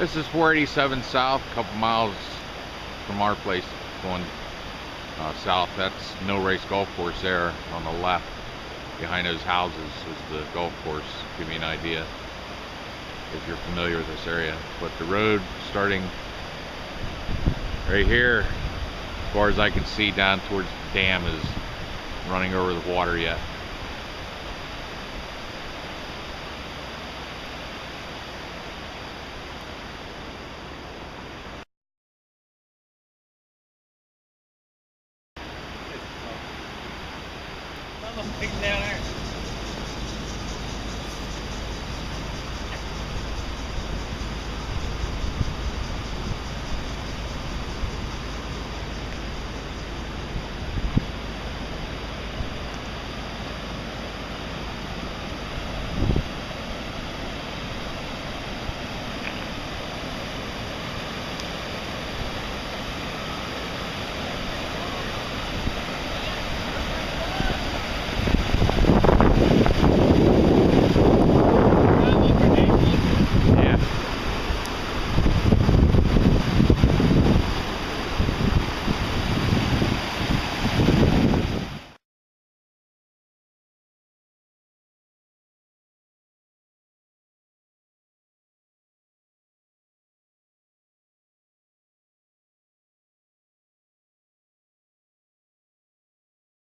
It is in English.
This is 487 south, a couple miles from our place going south. That's Mill Race Golf Course there on the left. Behind those houses is the golf course. Give you an idea if you're familiar with this area. But the road starting right here, as far as I can see, down towards the dam is running over the water yet. Down there.